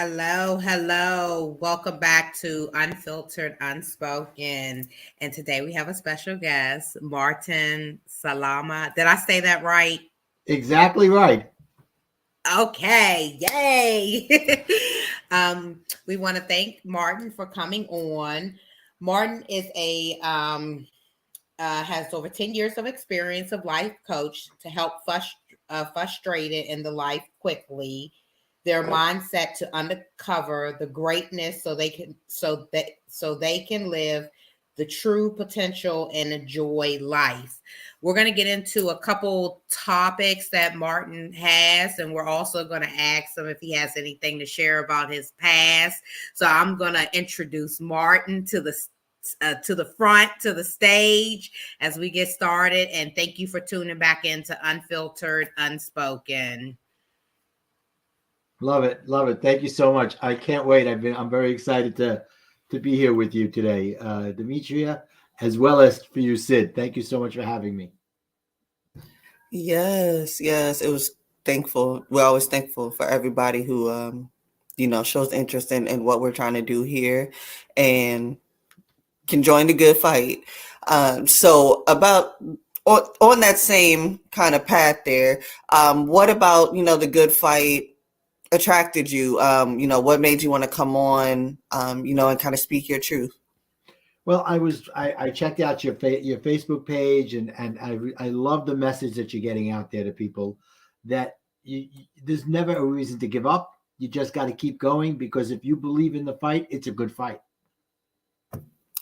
Hello, hello. Welcome back to Unfiltered Unspoken. And today we have a special guest, Martin Salama. Did I say that right? Exactly right. Okay, yay. We want to thank Martin for coming on. Martin is a has over 10 years of experience of life coach to help frustrated in the life quickly their mindset to uncover the greatness so they can live the true potential and enjoy life. We're going to get into a couple topics that Martin has, and we're also going to ask him if he has anything to share about his past. So I'm going to introduce Martin to the front, to the stage as we get started. And thank you for tuning back into Unfiltered Unspoken. Love it. Love it. Thank you so much. I can't wait. I'm very excited to be here with you today, Demetria, as well as for you, Sid. Thank you so much for having me. Yes. It was thankful. We're always thankful for everybody who, shows interest in what we're trying to do here and can join the good fight. So about on that same kind of path there, what about, the good fight attracted you? What made you want to come on, and kind of speak your truth? Well, I checked out your Facebook page, and I love the message that you're getting out there to people that there's never a reason to give up. You just got to keep going, because if you believe in the fight, it's a good fight.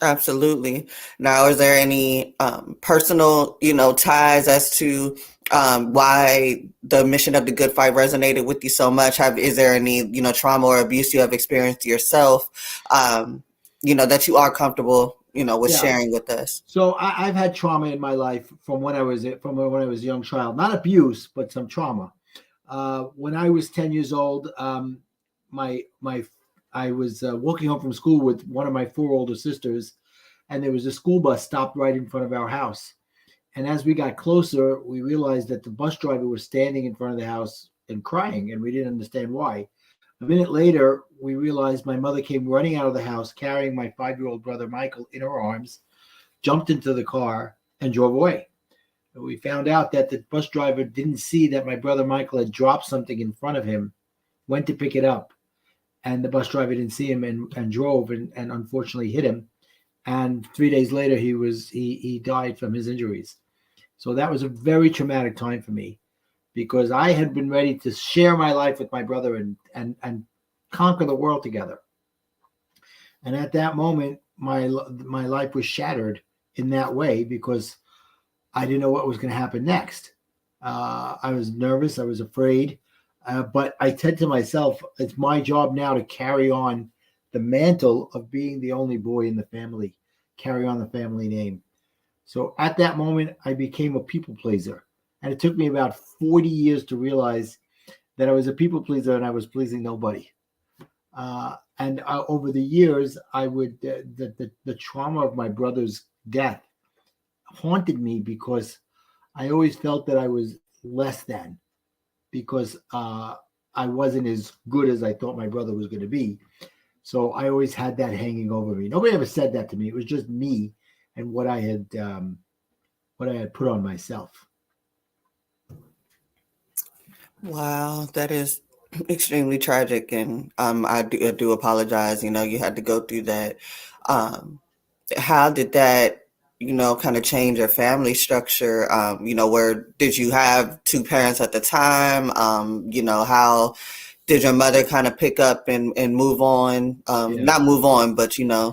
Absolutely. Now, is there any personal, ties as to why the mission of the good fight resonated with you so much? Is there any, trauma or abuse you have experienced yourself, that you are comfortable, with Yeah. sharing with us? So I've had trauma in my life from when I was a young child. Not abuse, but some trauma. When I was 10 years old, my I was walking home from school with one of my four older sisters, and there was a school bus stopped right in front of our house. And as we got closer, we realized that the bus driver was standing in front of the house and crying, and we didn't understand why. A minute later, we realized my mother came running out of the house carrying my 5-year-old brother Michael in her arms, jumped into the car, and drove away. We found out that the bus driver didn't see that my brother Michael had dropped something in front of him, went to pick it up, and the bus driver didn't see him and drove and unfortunately hit him. And 3 days later, he died from his injuries. So that was a very traumatic time for me, because I had been ready to share my life with my brother and conquer the world together. And at that moment, my life was shattered in that way, because I didn't know what was going to happen next. I was nervous. I was afraid. But I said to myself, it's my job now to carry on the mantle of being the only boy in the family, carry on the family name. So at that moment, I became a people pleaser. And it took me about 40 years to realize that I was a people pleaser and I was pleasing nobody. And over the years, I would the trauma of my brother's death haunted me, because I always felt that I was less than, because I wasn't as good as I thought my brother was going to be. So I always had that hanging over me. Nobody ever said that to me. It was just me and what I had put on myself. Wow, that is extremely tragic, and I do apologize. You had to go through that. Um, how did that, kind of change your family structure? Where did you have two parents at the time? How did your mother kind of pick up and move on? Yeah. Not move on, but,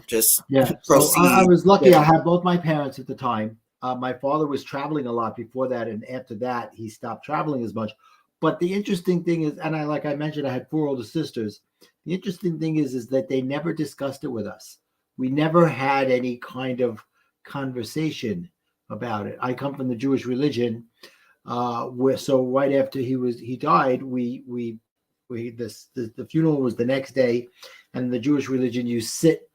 just Yeah. So I proceed was lucky. with. I had both my parents at the time. My father was traveling a lot before that, and after that, he stopped traveling as much. But the interesting thing is, and like I mentioned, I had four older sisters. The interesting thing is that they never discussed it with us. We never had any kind of conversation about it. I come from the Jewish religion, where so right after he died, we this the funeral was the next day, and the Jewish religion you sit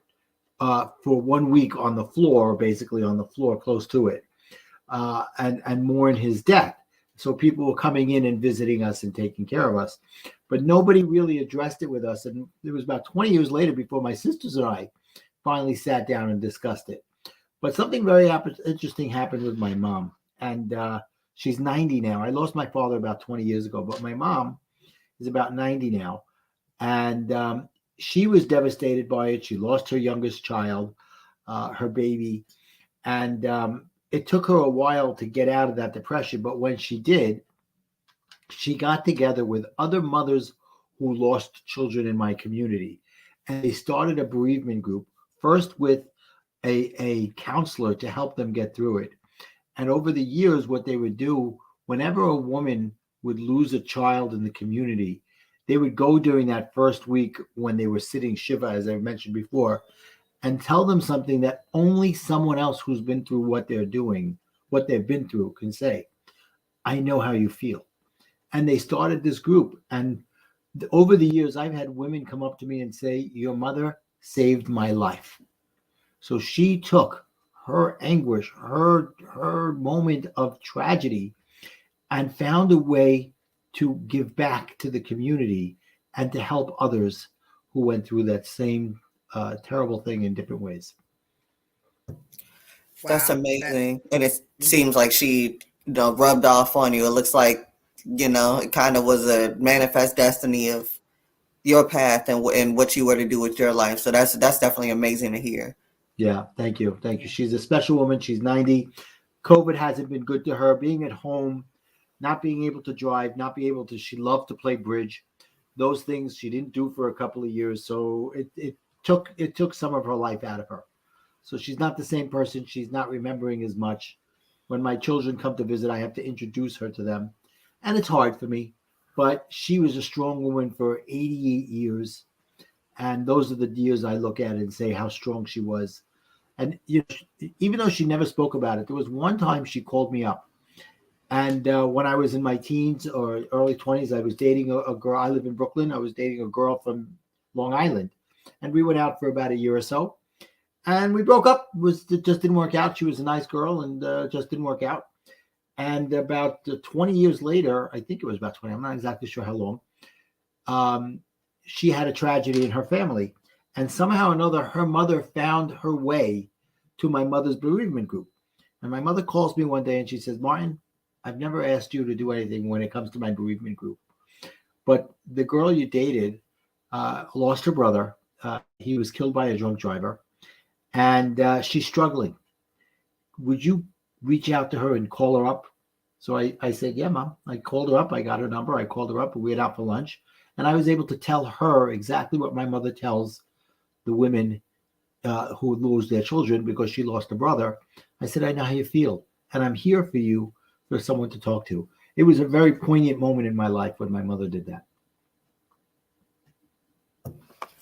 for 1 week on the floor, basically on the floor close to it, and mourn his death. So people were coming in and visiting us and taking care of us, but nobody really addressed it with us. And it was about 20 years later before my sisters and I finally sat down and discussed it. But something very interesting happened with my mom, and she's 90 now. I lost my father about 20 years ago, but my mom is about 90 now, and she was devastated by it. She lost her youngest child, her baby, and it took her a while to get out of that depression. But when she did, she got together with other mothers who lost children in my community, and they started a bereavement group, first with a counselor to help them get through it. And over the years, what they would do, whenever a woman would lose a child in the community, they would go during that first week when they were sitting Shiva, as I mentioned before, and tell them something that only someone else who's been through what they're doing, what they've been through, can say. I know how you feel. And they started this group. And over the years, I've had women come up to me and say, your mother saved my life. So she took her anguish, her moment of tragedy, and found a way to give back to the community and to help others who went through that same terrible thing in different ways. That's Wow. amazing. And it seems like she, rubbed off on you. It looks like, it kind of was a manifest destiny of your path and what you were to do with your life. So that's definitely amazing to hear. Yeah, thank you. Thank you. She's a special woman. She's 90. COVID hasn't been good to her. Being at home, not being able to drive, not being able to, she loved to play bridge. Those things she didn't do for a couple of years. So it took some of her life out of her. So she's not the same person. She's not remembering as much. When my children come to visit, I have to introduce her to them. And it's hard for me. But she was a strong woman for 88 years. And those are the years I look at and say how strong she was. And even though she never spoke about it, there was one time she called me up. And when I was in my teens or early 20s, I was dating a girl. I live in Brooklyn. I was dating a girl from Long Island. And we went out for about a year or so. And we broke up. It just didn't work out. She was a nice girl and just didn't work out. And about 20 years later, I think it was about 20, I'm not exactly sure how long, she had a tragedy in her family. And somehow or another, her mother found her way to my mother's bereavement group. And my mother calls me one day and she says, Martin, I've never asked you to do anything when it comes to my bereavement group. But the girl you dated lost her brother. He was killed by a drunk driver. And she's struggling. Would you reach out to her and call her up? So I said, yeah, Mom. I called her up. I got her number. I called her up and we went out for lunch. And I was able to tell her exactly what my mother tells the women who lose their children because she lost a brother. I said, I know how you feel. And I'm here for you, for someone to talk to. It was a very poignant moment in my life when my mother did that.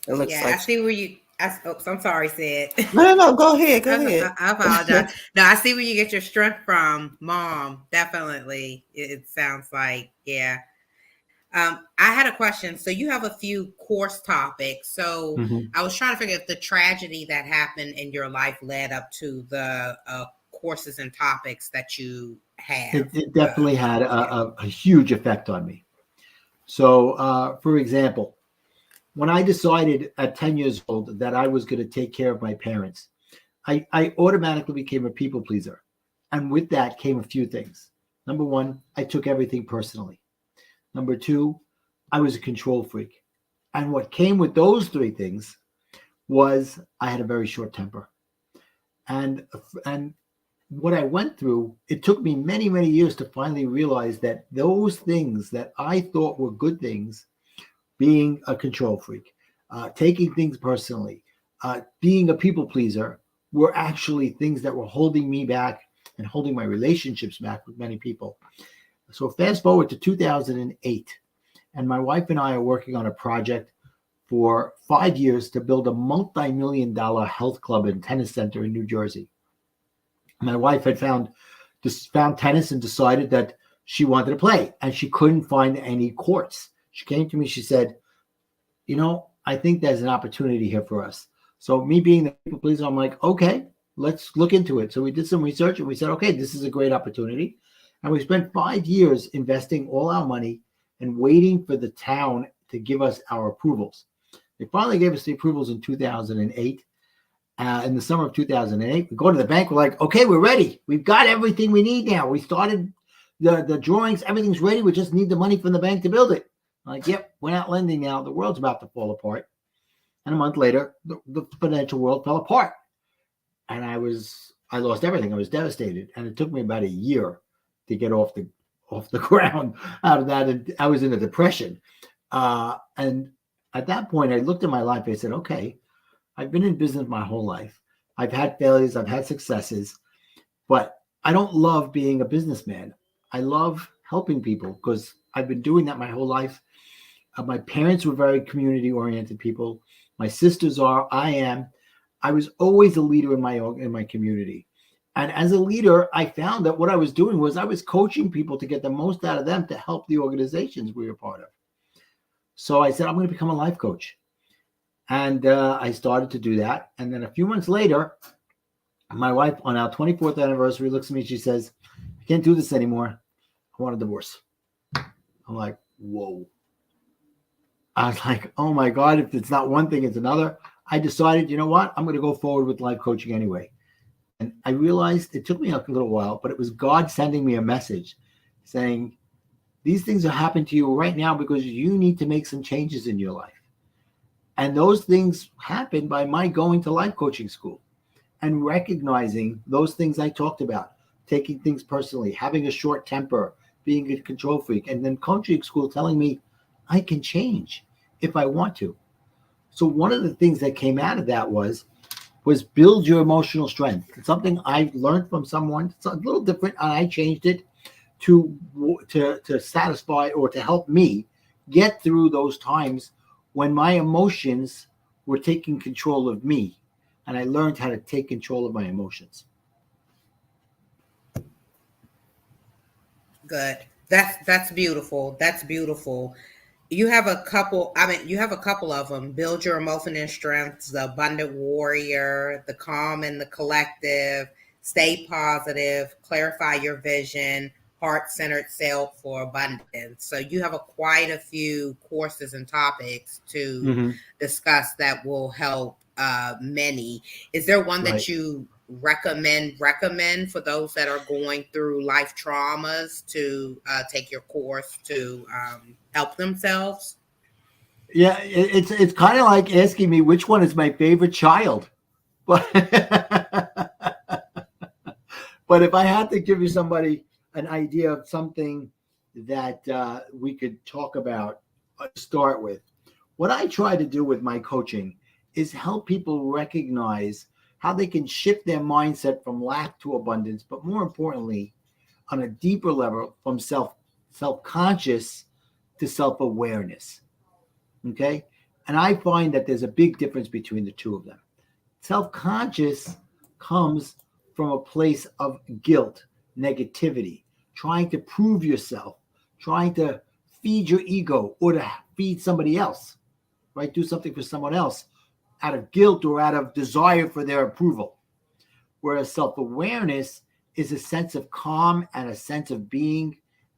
It looks Yeah, like. I see where you. I'm sorry, Sid. No, go ahead. Go ahead. I apologize. No, I see where you get your strength from, Mom. Definitely, it sounds like, yeah. I had a question. So you have a few course topics. So I was trying to figure if the tragedy that happened in your life led up to the courses and topics that you have. It definitely had a huge effect on me. So, for example, when I decided at 10 years old that I was going to take care of my parents, I automatically became a people pleaser. And with that came a few things. Number one, I took everything personally. Number two, I was a control freak. And what came with those three things was I had a very short temper. And what I went through, it took me many, many years to finally realize that those things that I thought were good things, being a control freak, taking things personally, being a people pleaser, were actually things that were holding me back and holding my relationships back with many people. So fast forward to 2008, and my wife and I are working on a project for 5 years to build a multi-million-dollar health club and tennis center in New Jersey. My wife had found tennis and decided that she wanted to play, and she couldn't find any courts. She came to me, she said, I think there's an opportunity here for us. So me being the people pleaser, I'm like, okay, let's look into it. So we did some research and we said, okay, this is a great opportunity. And we spent 5 years investing all our money and waiting for the town to give us our approvals. They finally gave us the approvals in 2008. In the summer of 2008, we go to the bank. We're like, okay, we're ready. We've got everything we need now. We started the drawings. Everything's ready. We just need the money from the bank to build it. I'm like, yep, we're not lending now. The world's about to fall apart. And a month later, the financial world fell apart. And I lost everything. I was devastated. And it took me about a year to get off the ground out of that. And I was in a depression. And at that point, I looked at my life. I said, okay, I've been in business my whole life. I've had failures. I've had successes. But I don't love being a businessman. I love helping people because I've been doing that my whole life. My parents were very community-oriented people. My sisters are. I am. I was always a leader in my community. And as a leader, I found that what I was doing was I was coaching people to get the most out of them to help the organizations we were part of. So I said, I'm going to become a life coach. And I started to do that. And then a few months later, my wife, on our 24th anniversary, looks at me. She says, I can't do this anymore. I want a divorce. I'm like, whoa. I was like, oh my God, if it's not one thing, it's another. I decided, you know what? I'm going to go forward with life coaching anyway. And I realized it took me a little while, but it was God sending me a message saying, these things are happening to you right now because you need to make some changes in your life. And those things happened by my going to life coaching school and recognizing those things I talked about, taking things personally, having a short temper, being a control freak, and then coaching school telling me I can change if I want to. So one of the things that came out of that was build your emotional strength. It's something I learned from someone. It's a little different, and I changed it to satisfy or to help me get through those times when my emotions were taking control of me, and I learned how to take control of my emotions. Good. That's beautiful. That's beautiful. You have a couple. I mean, you have a couple of them. Build your emotional strengths. The abundant warrior. The calm and the collective. Stay positive. Clarify your vision. Heart-centered self for abundance. So you have quite a few courses and topics to discuss that will help many. Is there one Right. that you recommend for those that are going through life traumas to take your course to help themselves? Yeah, it's kind of like asking me which one is my favorite child, but but if I had to give you somebody an idea of something that we could talk about, start with, what I try to do with my coaching is help people recognize how they can shift their mindset from lack to abundance, but more importantly, on a deeper level, from self-conscious to self-awareness. Okay. And I find that there's a big difference between the two of them. Self-conscious comes from a place of guilt, negativity, trying to prove yourself, trying to feed your ego or to feed somebody else, right? Do something for someone else out of guilt or out of desire for their approval. Whereas self-awareness is a sense of calm and a sense of being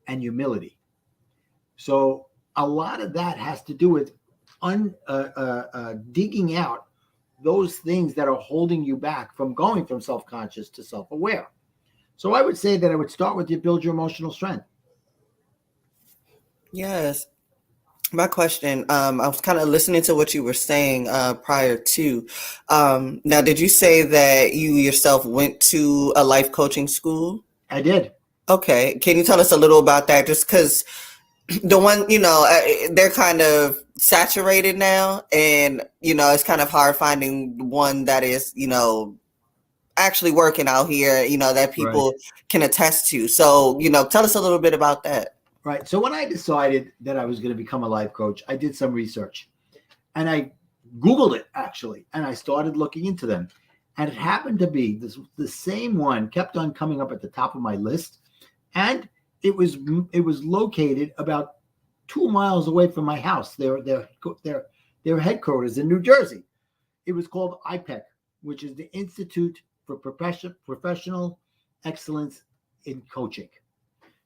and humility. So a lot of that has to do with digging out those things that are holding you back from going from self-conscious to self-aware. So I would say that I would start with you build your emotional strength. Yes. My question, I was kind of listening to what you were saying prior to. Now, did you say that you yourself went to a life coaching school? I did. Okay. Can you tell us a little about that? Just because the one, they're kind of saturated now, and, it's kind of hard finding one that is, actually working out here, that Right. people can attest to. So, tell us a little bit about that. Right. So when I decided that I was going to become a life coach, I did some research and I Googled it actually, and I started looking into them. And it happened to be the same one kept on coming up at the top of my list. And it was located about 2 miles away from my house. Their headquarters in New Jersey. It was called IPEC, which is the Institute for Professional Excellence in Coaching.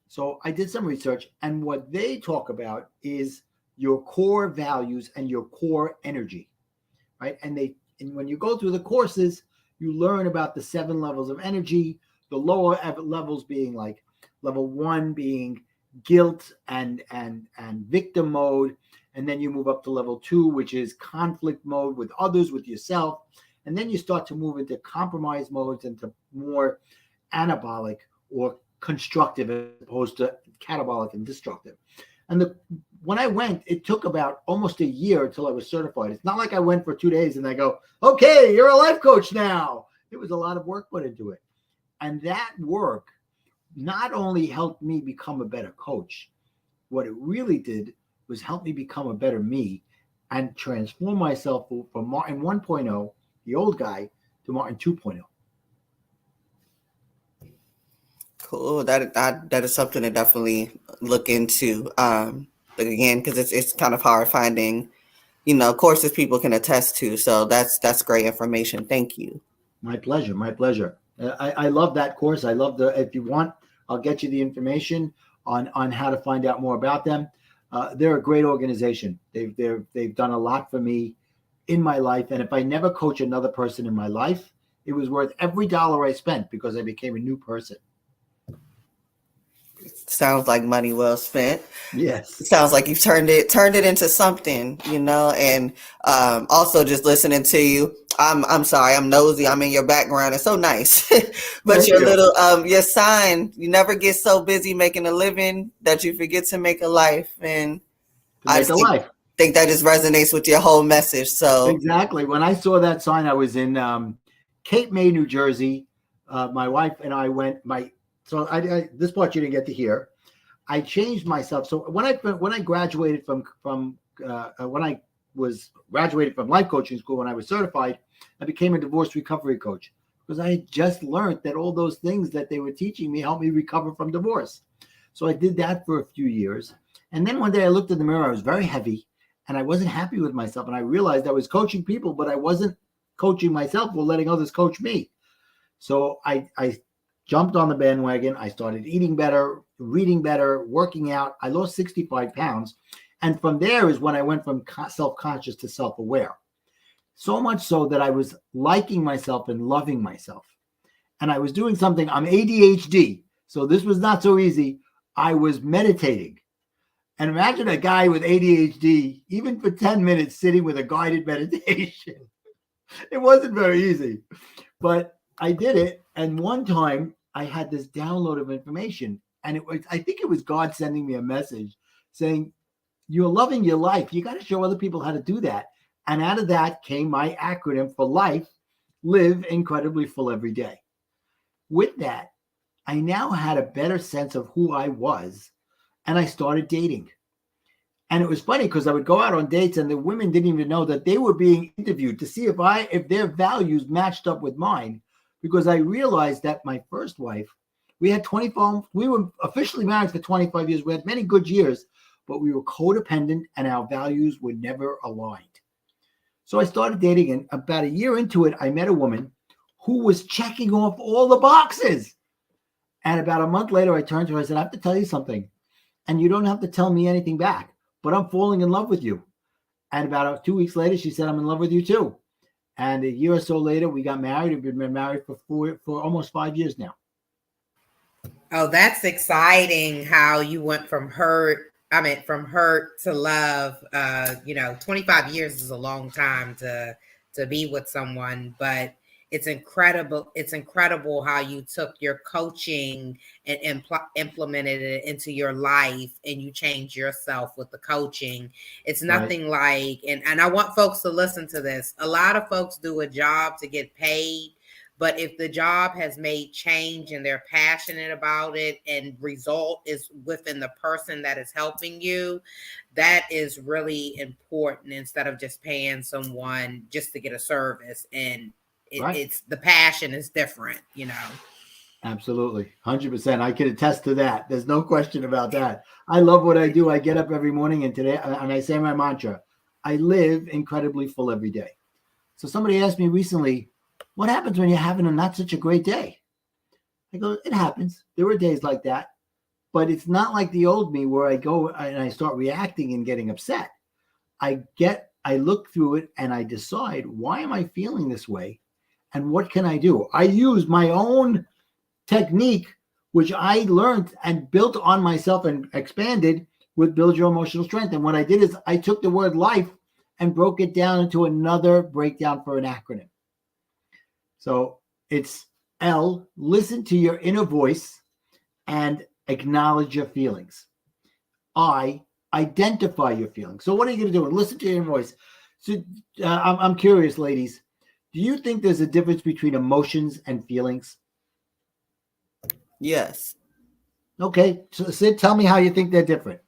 So I did some research, and what they talk about is your core values and your core energy, right? And when you go through the courses, you learn about the 7 levels of energy, the lower levels being like level 1 being guilt and victim mode, and then you move up to level 2, which is conflict mode with others, with yourself, and then you start to move into compromise modes, into more anabolic or constructive as opposed to catabolic and destructive. And when I went, it took about almost a year until I was certified. It's not like I went for 2 days and I go, okay, you're a life coach now. It was a lot of work put into it. And that work not only helped me become a better coach, what it really did was help me become a better me and transform myself from Martin 1.0, the old guy, to Martin 2.0. Cool. That is something to definitely look into. Again, because it's kind of hard finding, courses people can attest to. So that's great information. Thank you. My pleasure. My pleasure. I love that course. I love if you want, I'll get you the information on how to find out more about them. They're a great organization. They've done a lot for me in my life. And if I never coach another person in my life, it was worth every dollar I spent because I became a new person. Sounds like money well spent. Yes. It sounds like you've turned it into something, and also just listening to you. I'm sorry, I'm nosy. I'm in your background. It's so nice. But Thank your you. little your sign, you never get so busy making a living that you forget to make a life. And To I make just a life. think that just resonates with your whole message. So Exactly. When I saw that sign, I was in Cape May, New Jersey. My wife and I went. This part you didn't get to hear. I changed myself. So when I graduated from when I was graduated from life coaching school, when I was certified, I became a divorce recovery coach because I had just learned that all those things that they were teaching me helped me recover from divorce. So I did that for a few years, and then one day I looked in the mirror. I was very heavy, and I wasn't happy with myself. And I realized I was coaching people, but I wasn't coaching myself or letting others coach me. So I jumped on the bandwagon. I started eating better, reading better, working out. I lost 65 pounds. And from there is when I went from self-conscious to self-aware. So much so that I was liking myself and loving myself. And I was doing something. I'm ADHD. So this was not so easy. I was meditating. And imagine a guy with ADHD, even for 10 minutes, sitting with a guided meditation. It wasn't very easy, but I did it. And one time I had this download of information, and I think it was God sending me a message saying, you're loving your life. You got to show other people how to do that. And out of that came my acronym for life: live incredibly full every day. With that, I now had a better sense of who I was, and I started dating. And it was funny because I would go out on dates and the women didn't even know that they were being interviewed to see if their values matched up with mine, because I realized that my first wife, we were officially married for 25 years. We had many good years, but we were codependent and our values were never aligned. So I started dating, and about a year into it, I met a woman who was checking off all the boxes. And about a month later, I turned to her and I said, I have to tell you something, and you don't have to tell me anything back, but I'm falling in love with you. And about 2 weeks later, she said, I'm in love with you too. And a year or so later, we got married. We've been married for almost 5 years now. Oh, that's exciting how you went from hurt. I mean, from hurt to love. 25 years is a long time to be with someone, but it's incredible. It's incredible how you took your coaching and implemented it into your life, and you changed yourself with the coaching. It's nothing like, and I want folks to listen to this. A lot of folks do a job to get paid. But if the job has made change and they're passionate about it, and result is within the person that is helping you, that is really important, instead of just paying someone just to get a service. And it's the passion is different, Absolutely. 100%. I can attest to that. There's no question about that. I love what I do. I get up every morning and I say my mantra: I live incredibly full every day. So somebody asked me recently, what happens when you're having a not such a great day? I go, it happens. There were days like that. But it's not like the old me where I go and I start reacting and getting upset. I look through it and I decide, why am I feeling this way? And what can I do? I use my own technique, which I learned and built on myself and expanded with Build Your Emotional Strength. And what I did is I took the word life and broke it down into another breakdown for an acronym. So it's L, listen to your inner voice and acknowledge your feelings. I, identify your feelings. So what are you going to do? Listen to your inner voice. So I'm curious, ladies, do you think there's a difference between emotions and feelings? Yes. Okay, so Sid, tell me how you think they're different.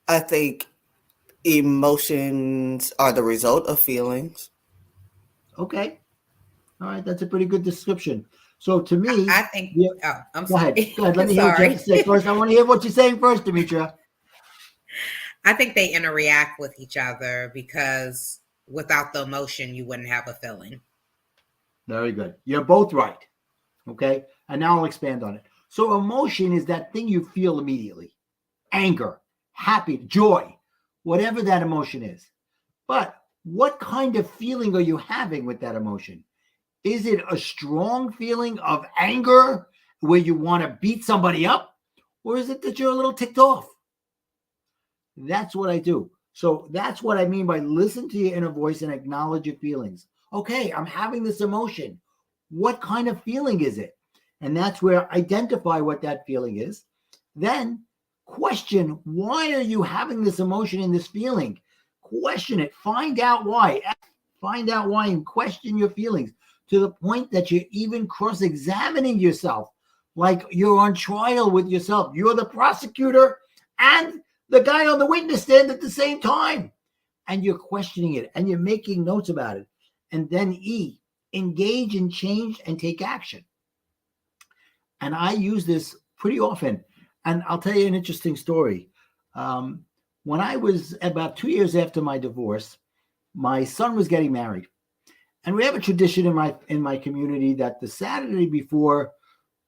I think emotions are the result of feelings. Okay, all right, that's a pretty good description. So to me, I think. yeah, Oh, I'm go ahead. sorry. Go ahead. Let me hear what you have to Sorry. say first. I want to hear what you're saying first, Demetra. I think they interact with each other because without the emotion, you wouldn't have a feeling. Very good. You're both right. Okay, and now I'll expand on it. So emotion is that thing you feel immediately. Anger, happy, joy, whatever that emotion is. But what kind of feeling are you having with that emotion? Is it a strong feeling of anger where you want to beat somebody up? Or is it that you're a little ticked off? That's what I do. So that's what I mean by listen to your inner voice and acknowledge your feelings. Okay, I'm having this emotion. What kind of feeling is it? And that's where identify what that feeling is. Then question, why are you having this emotion and this feeling? Question it. Find out why. Find out why and question your feelings to the point that you're even cross-examining yourself, like you're on trial with yourself. You're the prosecutor and the guy on the witness stand at the same time. And you're questioning it and you're making notes about it. And then E, engage in change and take action. And I use this pretty often. And I'll tell you an interesting story. When I was about 2 years after my divorce, my son was getting married. And we have a tradition in my community that the Saturday before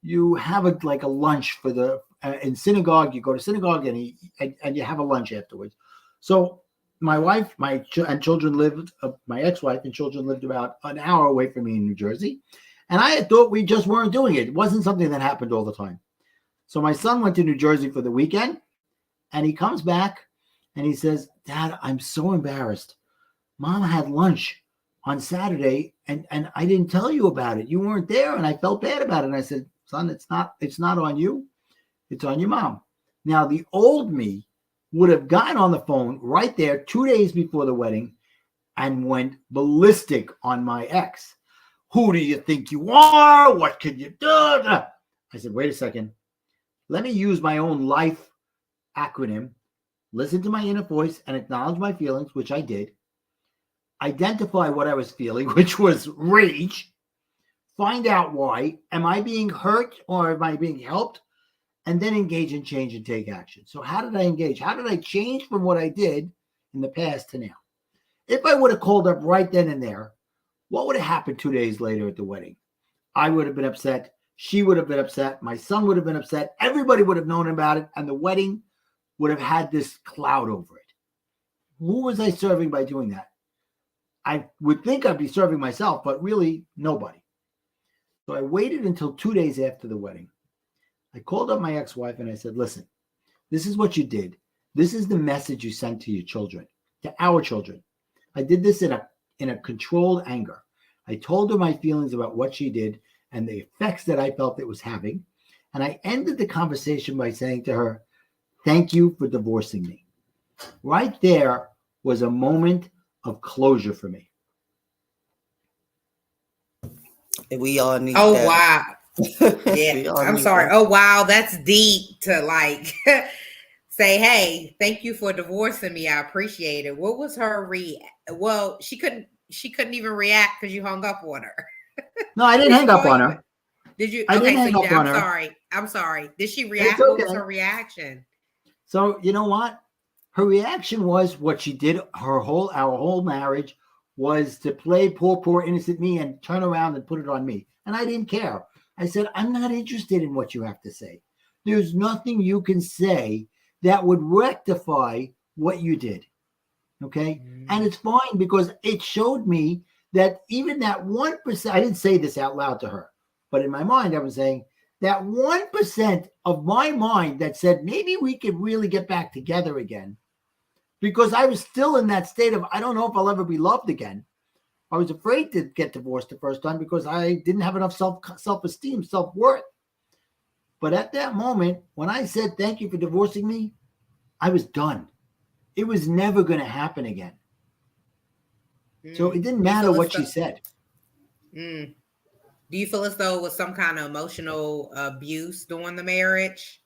you have a lunch for the in synagogue. You go to synagogue and you have a lunch afterwards. So my wife, and children lived. My ex-wife and children lived about an hour away from me in New Jersey, and I had thought we just weren't doing it. It wasn't something that happened all the time. So my son went to New Jersey for the weekend, and he comes back and he says, "Dad, I'm so embarrassed. Mom had lunch on Saturday and I didn't tell you about it. You weren't there and I felt bad about it." And I said, "Son, it's not on you. It's on your mom." Now, the old me would have gotten on the phone right there 2 days before the wedding and went ballistic on my ex. "Who do you think you are? What can you do?" I said, "Wait a second. Let me use my own life acronym, listen to my inner voice and acknowledge my feelings," which I did. Identify what I was feeling, which was rage. Find out why. Am I being hurt or am I being helped? And then engage in change and take action. So how did I engage? How did I change from what I did in the past to now? If I would have called up right then and there, what would have happened 2 days later at the wedding? I would have been upset. She would have been upset. My son would have been upset. Everybody would have known about it. And the wedding would have had this cloud over it. Who was I serving by doing that? I would think I'd be serving myself, but really nobody. So I waited until 2 days after the wedding. I called up my ex-wife and I said, "Listen, this is what you did. This is the message you sent to your children, to our children. I did this in a controlled anger. I told her my feelings about what she did and the effects that I felt it was having. And I ended the conversation by saying to her, 'Thank you for divorcing me.'" Right there was a moment of closure for me. We all need Oh that. wow. Yeah. We all I'm need sorry. that. Oh wow, that's deep to like say, "Hey, thank you for divorcing me. I appreciate it." What was her well, she couldn't even react because you hung up on her. No, I didn't Did she hang up call on you? her. Did you? I Okay, didn't so hang you up did. on I'm her. sorry. I'm sorry. Did she It's react? What was okay. her reaction? So you know what? Her reaction was what she did our whole marriage was to play poor innocent me and turn around and put it on me. And I didn't care. I said, I'm not interested in what you have to say. There's nothing you can say that would rectify what you did. Okay. And it's fine because it showed me that even that 1%, I didn't say this out loud to her, but in my mind, I was saying that 1% of my mind that said maybe we could really get back together again, because I was still in that state of, I don't know if I'll ever be loved again. I was afraid to get divorced the first time because I didn't have enough self-esteem, self-worth. But at that moment, when I said, thank you for divorcing me, I was done. It was never going to happen again. So it didn't matter what she said. Do you feel as though it was some kind of emotional abuse during the marriage?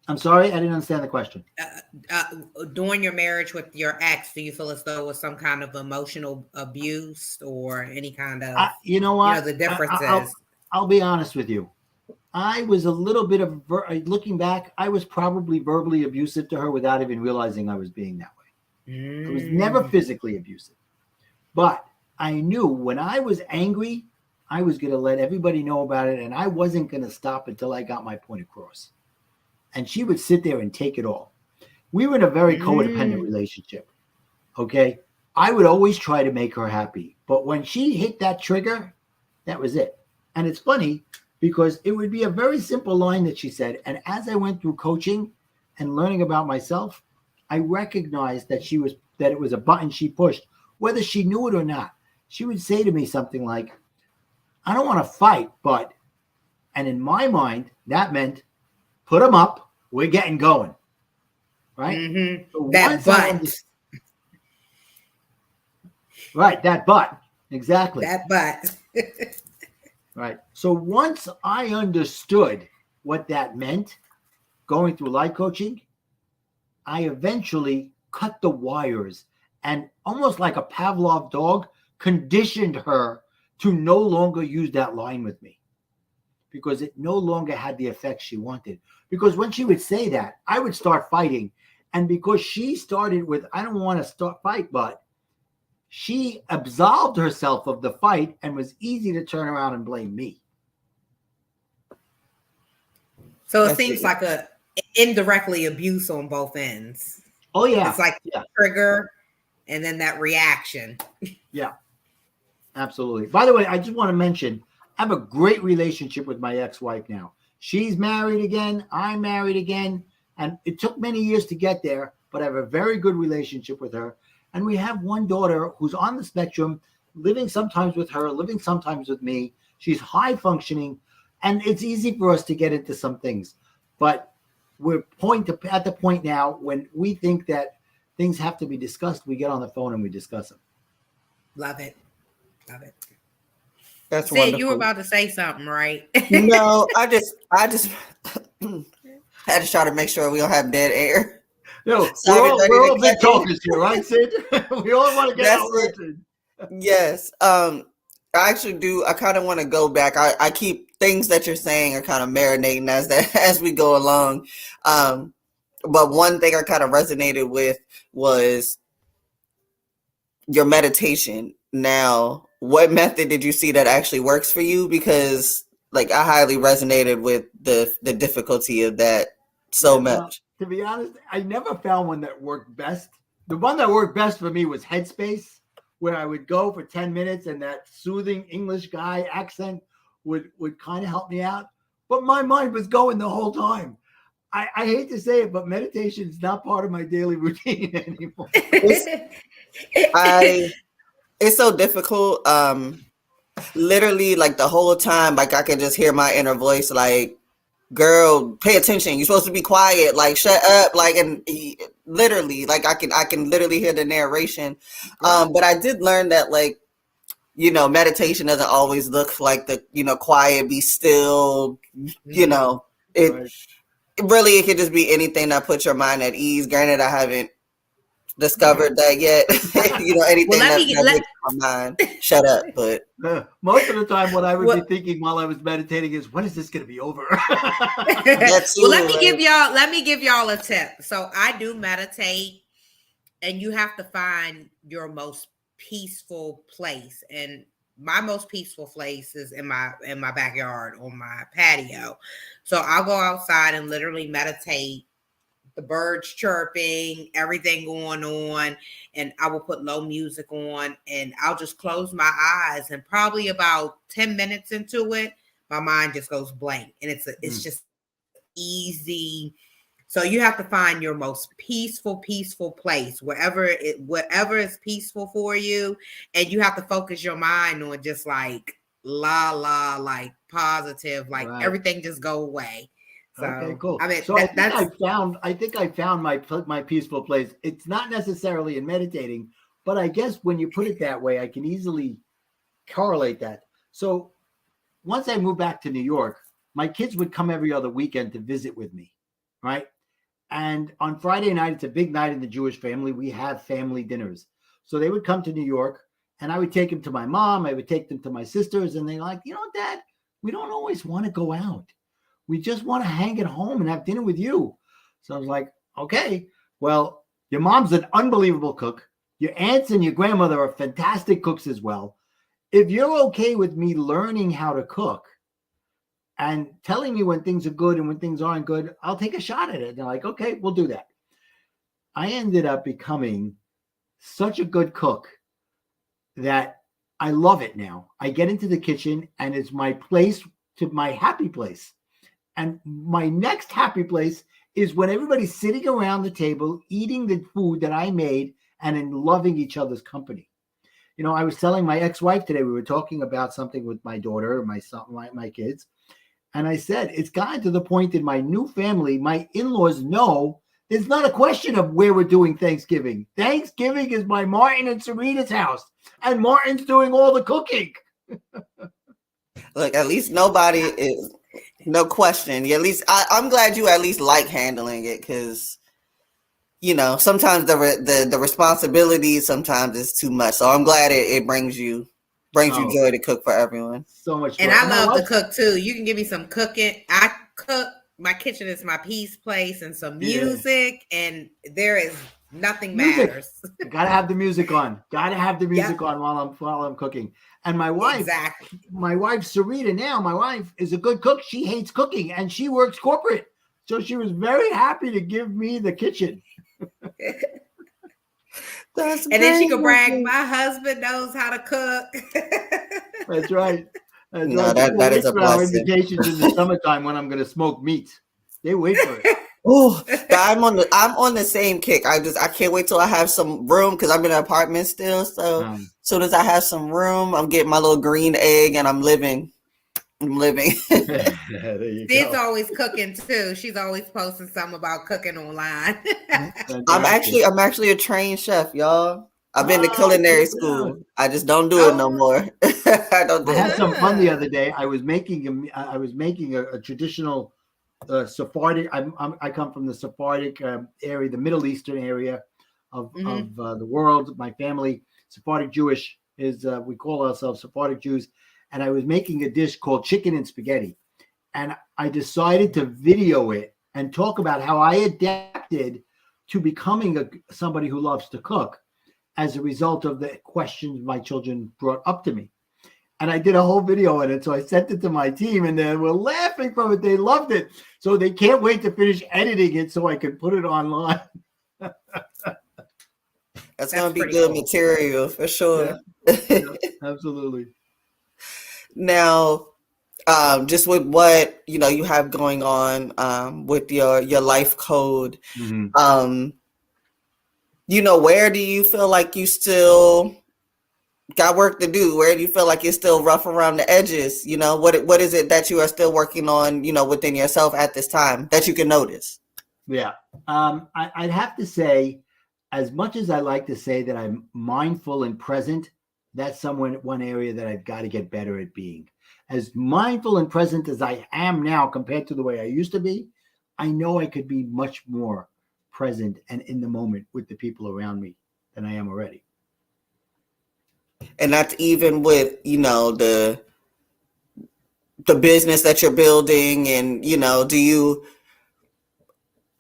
I'm sorry, I didn't understand the question. During your marriage with your ex, do you feel as though it was some kind of emotional abuse or any kind of, you know what? The differences? I'll be honest with you. I was a little bit of, looking back, I was probably verbally abusive to her without even realizing I was being that way. I was never physically abusive. But I knew when I was angry, I was going to let everybody know about it, and I wasn't going to stop until I got my point across. And she would sit there and take it all. We were in a very codependent relationship. Okay. I would always try to make her happy. But when she hit that trigger, that was it. And it's funny because it would be a very simple line that she said. And as I went through coaching and learning about myself, I recognized that it was a button she pushed, whether she knew it or not. She would say to me something like, I don't want to fight, but, and in my mind, that meant put them up, we're getting going. Right? So that butt. Right, that butt. Exactly. That butt. Right. So once I understood what that meant going through life coaching, I eventually cut the wires and almost like a Pavlov dog conditioned her to no longer use that line with me because it no longer had the effect she wanted. Because when she would say that, I would start fighting. And because she started with, I don't want to start fight, but she absolved herself of the fight and was easy to turn around and blame me. So it seems like a indirectly abuse on both ends. Oh yeah. It's like trigger and then that reaction. Yeah, absolutely. By the way, I just want to mention, I have a great relationship with my ex-wife now. She's married again. I'm married again. And it took many years to get there, but I have a very good relationship with her. And we have one daughter who's on the spectrum, living sometimes with her, living sometimes with me. She's high functioning, and it's easy for us to get into some things. But we're at the point now when we think that things have to be discussed, we get on the phone and we discuss them. Love it. Love it. That's Sid, wonderful. you were about to say something, right? No, I just had to try to make sure we don't have dead air. No, we're all big talkers here, right, Sid? We all want to get out written. Yes. I actually do. I kind of want to go back. I keep things that you're saying are kind of marinating as we go along. But one thing I kind of resonated with was your meditation. Now, what method did you see that actually works for you? Because I highly resonated with the difficulty of that so much. Well, to be honest, I never found one that worked best. The one that worked best for me was Headspace, where I would go for 10 minutes and that soothing English guy accent would kind of help me out. But my mind was going the whole time. I hate to say it, but meditation is not part of my daily routine anymore. It's so difficult. Literally, the whole time, I could just hear my inner voice, girl, pay attention. You're supposed to be quiet. Shut up. And literally, I can literally hear the narration. But I did learn that, meditation doesn't always look like the, quiet, be still, it could just be anything that puts your mind at ease. Granted, I haven't discovered that yet. Anything that makes my mind shut up. But most of the time, what I would be thinking while I was meditating is, when is this going to be over? Let me give y'all a tip. So I do meditate, and you have to find your most peaceful place. And my most peaceful place is in my backyard on my patio. So I'll go outside and literally meditate, the birds chirping, everything going on, and I will put low music on and I'll just close my eyes, and probably about 10 minutes into it, my mind just goes blank, and it's just easy. So you have to find your most peaceful place, whatever is peaceful for you, and you have to focus your mind on just like like positive, like Right. everything just go away. So Okay, cool. I mean So I think I found my peaceful place. It's not necessarily in meditating, but I guess when you put it that way, I can easily correlate that. So once I moved back to New York, my kids would come every other weekend to visit with me, right? And on Friday night, it's a big night in the Jewish family. We have family dinners. So they would come to New York, and I would take them to my mom. I would take them to my sisters, and they're like, Dad, we don't always want to go out. We just want to hang at home and have dinner with you. So I was like, okay, well, your mom's an unbelievable cook. Your aunts and your grandmother are fantastic cooks as well. If you're okay with me learning how to cook and telling me when things are good and when things aren't good, I'll take a shot at it. And they're like, okay, we'll do that. I ended up becoming such a good cook that I love it now. I get into the kitchen and it's my place, to my happy place. And my next happy place is when everybody's sitting around the table, eating the food that I made and in loving each other's company. I was telling my ex-wife today, we were talking about something with my daughter, my son, my kids. And I said, it's gotten to the point in my new family, my in-laws know it's not a question of where we're doing Thanksgiving. Thanksgiving is my Martin and Serena's house. And Martin's doing all the cooking. Look, at least nobody is, no question. At least I'm glad you at least like handling it, because sometimes the responsibility sometimes is too much. So I'm glad it brings you joy to cook for everyone. So much joy. And I love to cook too. You can give me some cooking. I cook. My kitchen is my peace place, and some music, and there is nothing matters. Gotta have the music on. Gotta have the music on while I'm cooking. And my wife, my wife Serena, now my wife is a good cook. She hates cooking and she works corporate, so she was very happy to give me the kitchen. That's and then she could brag, my husband knows how to cook. That's right. That's right. That is a blessing. Invitations in the summertime when I'm going to smoke meat. They wait for it. Oh, I'm on the same kick. I can't wait till I have some room, because I'm in an apartment still. So as soon as I have some room, I'm getting my little green egg and I'm living. Sid's always cooking too. She's always posting something about cooking online. I'm actually a trained chef, y'all. I've been to culinary school. I just don't do it no more. I had some fun the other day. I was making a traditional Sephardic. I come from the Sephardic area, the Middle Eastern area of the world. My family, Sephardic Jewish, is we call ourselves Sephardic Jews. And I was making a dish called chicken and spaghetti. And I decided to video it and talk about how I adapted to becoming somebody who loves to cook as a result of the questions my children brought up to me. And I did a whole video on it. So I sent it to my team and they were laughing from it. They loved it. So they can't wait to finish editing it so I can put it online. That's going to be good material for sure. Yeah, absolutely. Now, just with what you have going on with your life code, where do you feel like you still got work to do? Where do you feel like you're still rough around the edges? What is it that you are still working on, within yourself at this time that you can notice? Yeah, I'd have to say, as much as I like to say that I'm mindful and present, that's one area that I've got to get better at being. As mindful and present as I am now compared to the way I used to be, I know I could be much more present and in the moment with the people around me than I am already. And that's even with, the business that you're building, and,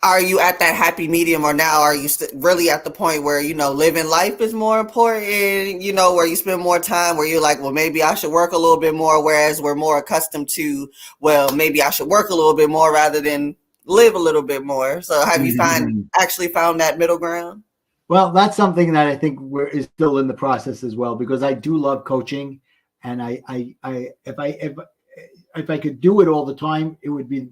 are you at that happy medium, or now are you really at the point where, living life is more important, where you spend more time, where you're like, well, maybe I should work a little bit more, whereas we're more accustomed to, well, maybe I should work a little bit more rather than live a little bit more. So have you actually found that middle ground? Well, that's something that I think is still in the process as well, because I do love coaching, and if I could do it all the time, I would be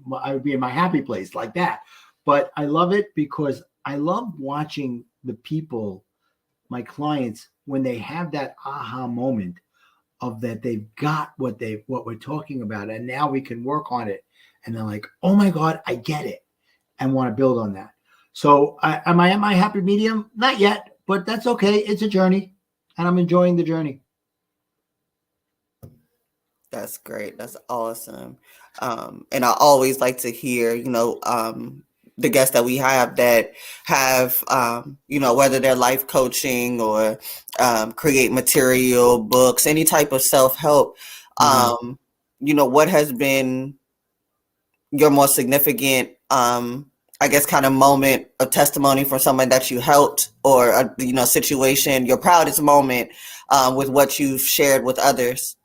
in my happy place like that. But I love it because I love watching the people, my clients, when they have that aha moment of that they've got what we're talking about, and now we can work on it, and they're like, oh my God, I get it, and want to build on that. So am I at my happy medium? Not yet, but that's okay. It's a journey, and I'm enjoying the journey. That's great. That's awesome. And I always like to hear, the guests that we have that have, whether they're life coaching or create material, books, any type of self-help, what has been your most significant, I guess, kind of moment of testimony from someone that you helped, or a situation, your proudest moment with what you've shared with others?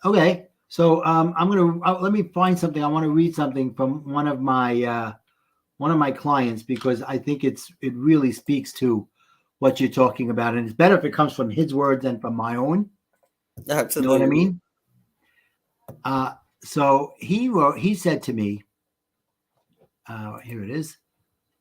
Okay, so let me find something. I want to read something from one of my clients, because I think it really speaks to what you're talking about, and it's better if it comes from his words than from my own. Absolutely. You know what I mean? So he said to me, here it is.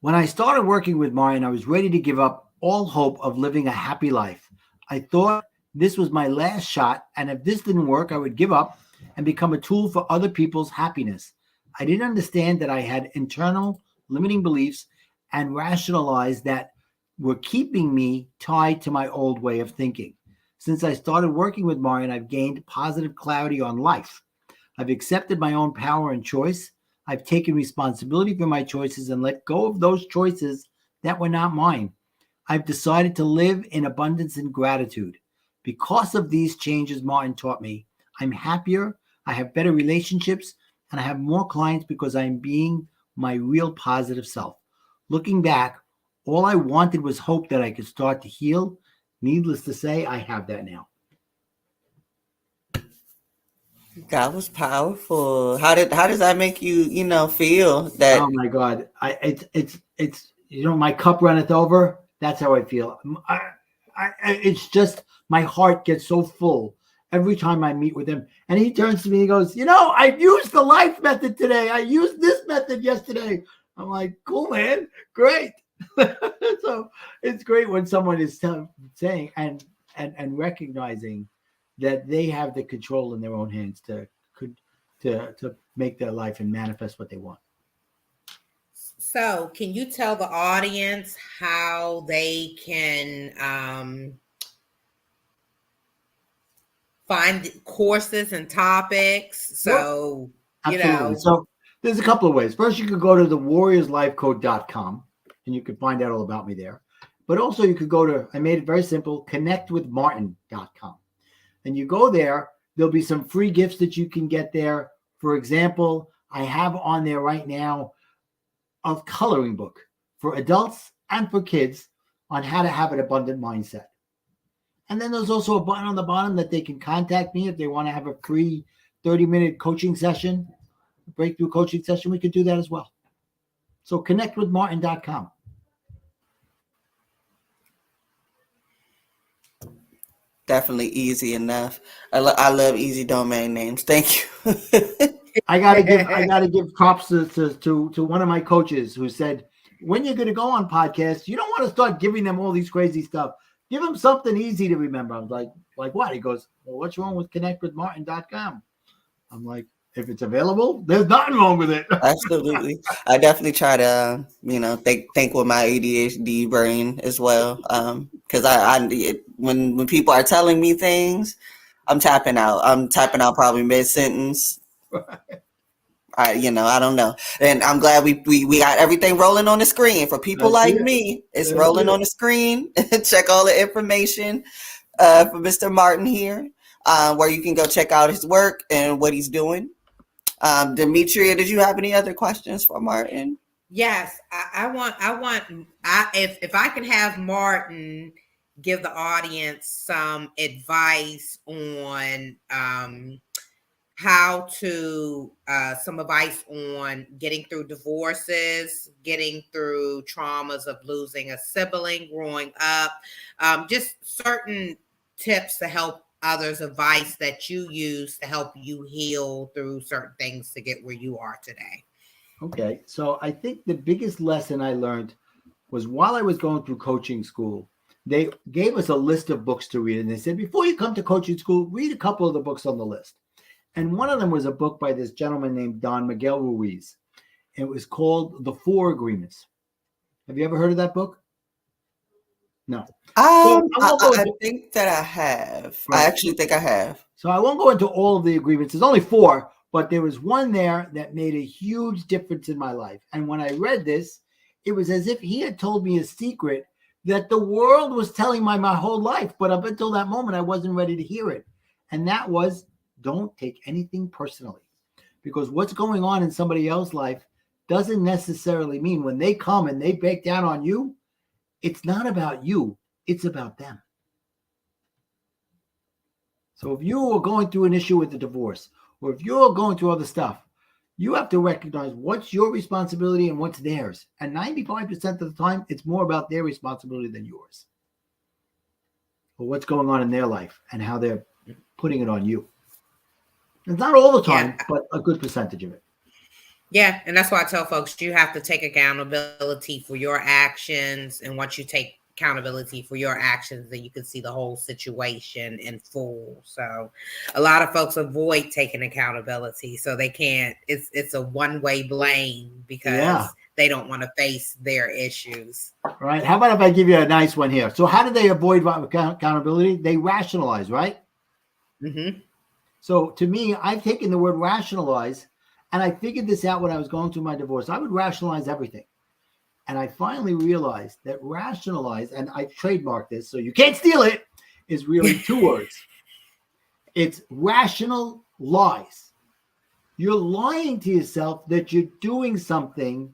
When I started working with Marion, I was ready to give up all hope of living a happy life. I thought this was my last shot, and if this didn't work, I would give up and become a tool for other people's happiness. I didn't understand that I had internal limiting beliefs and rationalized that were keeping me tied to my old way of thinking. Since I started working with Marion, I've gained positive clarity on life. I've accepted my own power and choice. I've taken responsibility for my choices and let go of those choices that were not mine. I've decided to live in abundance and gratitude. Because of these changes Martin taught me, I'm happier, I have better relationships, and I have more clients because I'm being my real positive self. Looking back, all I wanted was hope that I could start to heal. Needless to say, I have that now. That was powerful. How does that make you, feel that? Oh my God. It's my cup runneth over. That's how I feel. It's just my heart gets so full every time I meet with him. And he turns to me and goes, I used the life method today. I used this method yesterday. I'm like, cool, man. Great. So it's great when someone is saying and recognizing that they have the control in their own hands to make their life and manifest what they want. So, can you tell the audience how they can find courses and topics? So, Absolutely. So there's a couple of ways. First, you could go to the warriorslifecode.com and you can find out all about me there. But also you could go to, I made it very simple, connectwithmartin.com. And you go there, there'll be some free gifts that you can get there. For example, I have on there right now a coloring book for adults and for kids on how to have an abundant mindset. And then there's also a button on the bottom that they can contact me if they want to have a free 30-minute coaching session, breakthrough coaching session. We could do that as well. So connectwithmartin.com. Definitely easy enough. I love easy domain names. Thank you. I gotta give props to one of my coaches who said, when you're gonna go on podcasts, you don't want to start giving them all these crazy stuff. Give them something easy to remember. I'm like what? He goes, well, what's wrong with connectwithmartin.com? I'm like, if it's available, there's nothing wrong with it. Absolutely. I definitely try to, think with my ADHD brain as well. Because when people are telling me things, I'm tapping out. I'm tapping out probably mid-sentence. I don't know. And I'm glad we got everything rolling on the screen. For people like me, it's rolling on the screen. Check all the information for Mr. Martin here, where you can go check out his work and what he's doing. Demetria, did you have any other questions for Martin? Yes, if I can have Martin give the audience some advice on how to some advice on getting through divorces, getting through traumas of losing a sibling growing up, just certain tips to help others, advice that you use to help you heal through certain things to get where you are today. Okay, so I think the biggest lesson I learned was while I was going through coaching school, they gave us a list of books to read. And they said, before you come to coaching school, read a couple of the books on the list. And one of them was a book by this gentleman named Don Miguel Ruiz. It was called The Four Agreements. Have you ever heard of that book? No. So I won't go I into, think that I have. I right. actually think I have. So I won't go into all of the agreements. There's only four, but there was one there that made a huge difference in my life. And when I read this, it was as if he had told me a secret that the world was telling my whole life. But up until that moment, I wasn't ready to hear it. And that was, don't take anything personally. Because what's going on in somebody else's life doesn't necessarily mean when they come and they break down on you, it's not about you, it's about them. So if you are going through an issue with the divorce, or if you're going through other stuff, you have to recognize what's your responsibility and what's theirs. And 95% of the time, it's more about their responsibility than yours. Or what's going on in their life and how they're putting it on you. It's not all the time, but a good percentage of it. Yeah, and that's why I tell folks you have to take accountability for your actions. And once you take accountability for your actions, then you can see the whole situation in full. So a lot of folks avoid taking accountability. So they can't, it's a one-way blame because they don't want to face their issues. Right. How about if I give you a nice one here? So how do they avoid accountability? They rationalize, right? Mm-hmm. So to me, I've taken the word rationalize, and I figured this out when I was going through my divorce. I would rationalize everything. And I finally realized that rationalize, and I trademarked this, so you can't steal it, is really two words. It's rational lies. You're lying to yourself that you're doing something,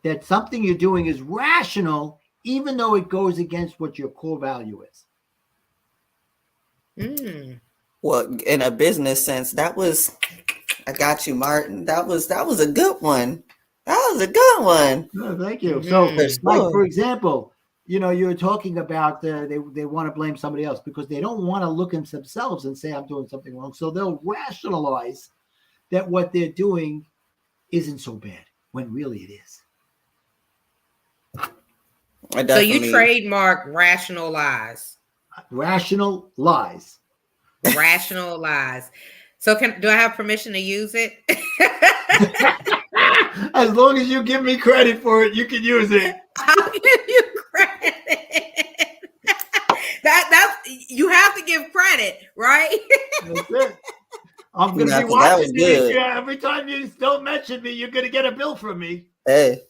that something you're doing is rational, even though it goes against what your core value is. Well, in a business sense, I got you, Martin. That was a good one. That was a good one. No, thank you. So, like, for example, you're talking about they want to blame somebody else because they don't want to look at themselves and say, I'm doing something wrong. So they'll rationalize that what they're doing isn't so bad when really it is. So you trademark rational lies. Rational lies. Rational lies. So do I have permission to use it? As long as you give me credit for it, you can use it. I'll give you credit. That's you have to give credit, right? That's it. I'm going to be watching you. Every time you don't mention me, you're going to get a bill from me. Hey.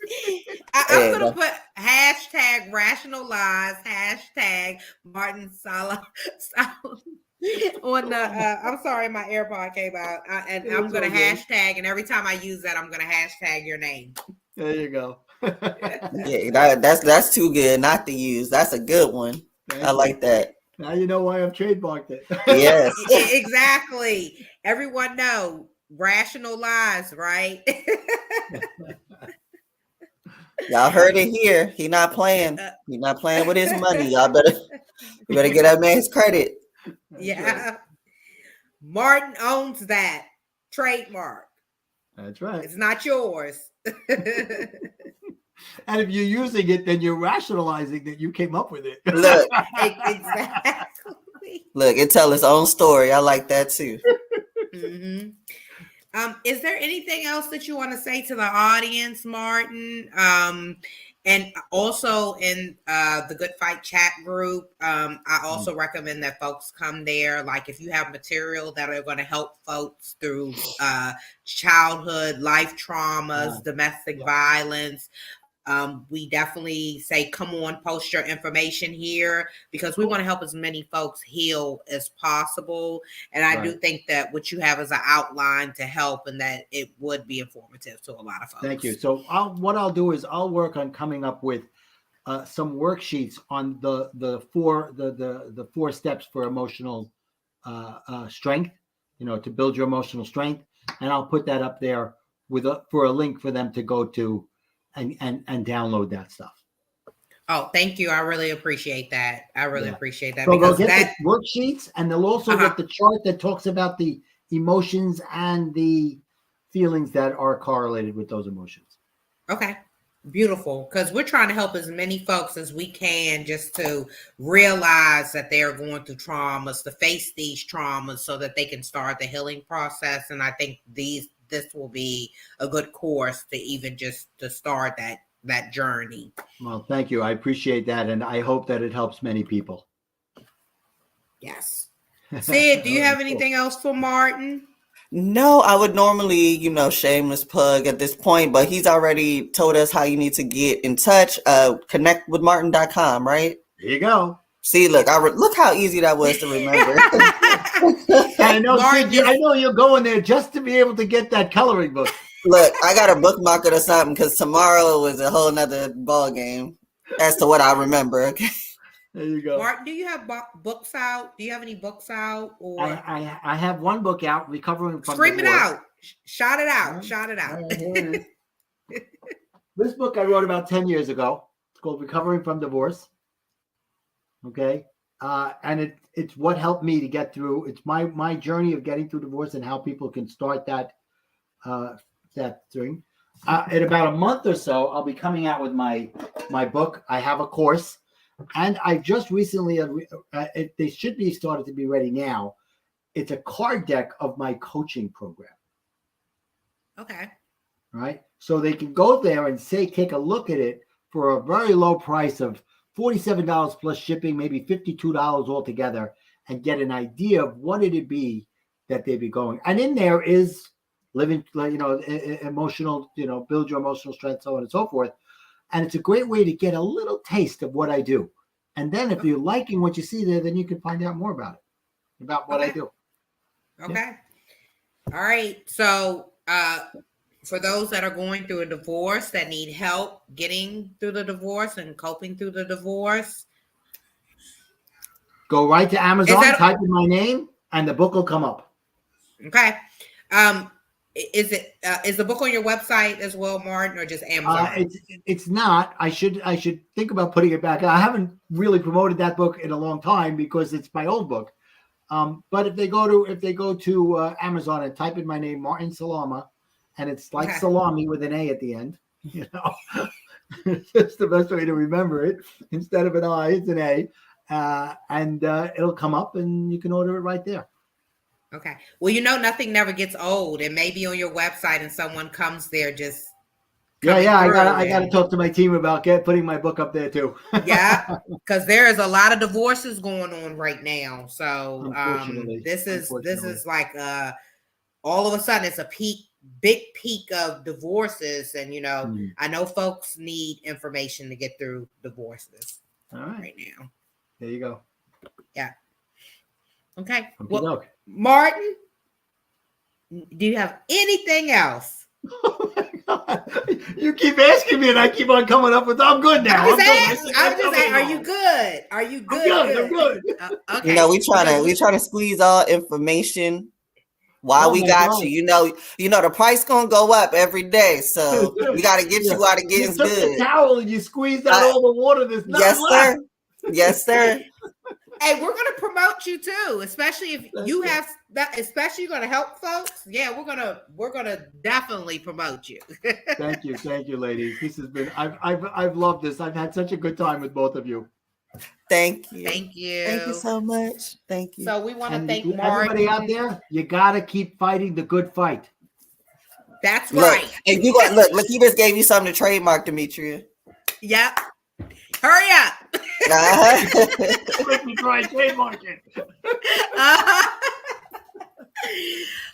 I'm going to put hashtag rational lies, hashtag Martin Salama on the I'm sorry, my AirPod came out, and I'm going to hashtag, and every time I use that, I'm going to hashtag your name. There you go. Yeah, that's too good not to use. That's a good one. I like that. Now you know why I've trademarked it. Yes. Exactly. Everyone know rational lies, right? Y'all heard it here. He not playing. He not playing with his money. You better get that man's credit. Yeah. Right. Martin owns that trademark. That's right. It's not yours. And if you're using it, then you're rationalizing that you came up with it. Look. Exactly. Look, it tells its own story. I like that too. Mm-hmm. Is there anything else that you want to say to the audience, Martin? And also in the Good Fight chat group, I also recommend that folks come there. Like if you have material that are going to help folks through childhood, life traumas, domestic violence, We definitely say, come on, post your information here, because we want to help as many folks heal as possible. And I do think that what you have is an outline to help, and that it would be informative to a lot of folks. Thank you. So what I'll do is I'll work on coming up with some worksheets on the four steps for emotional strength, to build your emotional strength. And I'll put that up there for a link for them to go to and download that stuff. Oh, thank you. I really appreciate that. Appreciate that. So because they'll get the worksheets, and they'll also get the chart that talks about the emotions and the feelings that are correlated with those emotions. Okay. Beautiful. Because we're trying to help as many folks as we can, just to realize that they're going through traumas, to face these traumas so that they can start the healing process. And I think this will be a good course to even just to start that journey. Well, thank you. I appreciate that. And I hope that it helps many people. Yes. Sid, do you have anything else for Martin? No, I would normally, shameless plug at this point, but he's already told us how you need to get in touch. Connectwithmartin.com, right? There you go. See, look, look how easy that was to remember. I know you're going there just to be able to get that coloring book. Look, I got a bookmark it or something, because tomorrow is a whole nother ball game as to what I remember. Okay. There you go. Martin, do you have books out? Do you have any books out? Or I have one book out, Recovering from Scream Divorce. It out. Shout it out. Shout it out. This book I wrote about 10 years ago. It's called Recovering from Divorce. Okay. And it's what helped me to get through. It's my journey of getting through divorce and how people can start that thing. In about a month or so, I'll be coming out with my book. I have a course. And I just recently, they should be started to be ready now. It's a card deck of my coaching program. Okay. Right. So they can go there and take a look at it for a very low price of $47 plus shipping, maybe $52 altogether, and get an idea of what it'd be that they'd be going. And in there is living, emotional, build your emotional strength, so on and so forth. And it's a great way to get a little taste of what I do. And then if you're liking what you see there, then you can find out more about it, about what I do. Okay. Yeah. All right. So for those that are going through a divorce, that need help getting through the divorce and coping through the divorce, go right to Amazon, type in my name, and the book will come up. Okay. Is the book on your website as well, Martin, or just Amazon? It's not. I should think about putting it back. I haven't really promoted that book in a long time because it's my old book. But if they go to Amazon and type in my name, Martin Salama, and it's like salami with an A at the end, it's the best way to remember it. Instead of an I, it's an A, and it'll come up, and you can order it right there. Okay. Well, nothing never gets old, and maybe on your website and someone comes there just. I got to talk to my team about putting my book up there too. Yeah, because there is a lot of divorces going on right now. So this is like all of a sudden it's a big peak of divorces, and I know folks need information to get through divorces right now. There you go. Yeah. Okay. Well, Martin, do you have anything else? Oh my God. You keep asking me, and I keep on coming up with. I'm good now. I'm just saying. Are you good? Are you good? I'm good. Okay. We trying to squeeze all information while we got God. You know the price gonna go up every day, so we got to get you while the getting's good. You took the towel and you squeezed out all the water. There's nothing left. Yes, sir. Hey, we're gonna promote you too, especially if you have that. Especially you're gonna help folks. Yeah, we're gonna definitely promote you. Thank you, ladies. This has been. I've loved this. I've had such a good time with both of you. Thank you. Thank you. Thank you so much. Thank you. So we want to thank everybody out there. You gotta keep fighting the good fight. That's right. And you got look. He just gave you something to trademark, Demetria. Yep. Hurry up. Quickly try trademark it.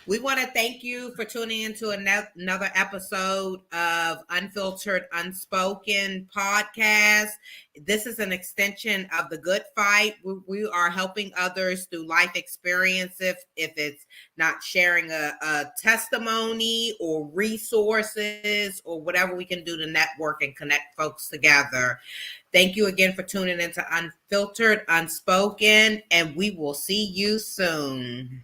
We want to thank you for tuning into another episode of Unfiltered Unspoken podcast. This is an extension of the Good Fight. We are helping others through life experiences, if it's not sharing a testimony or resources or whatever we can do to network and connect folks together. Thank you again for tuning into Unfiltered Unspoken, and we will see you soon.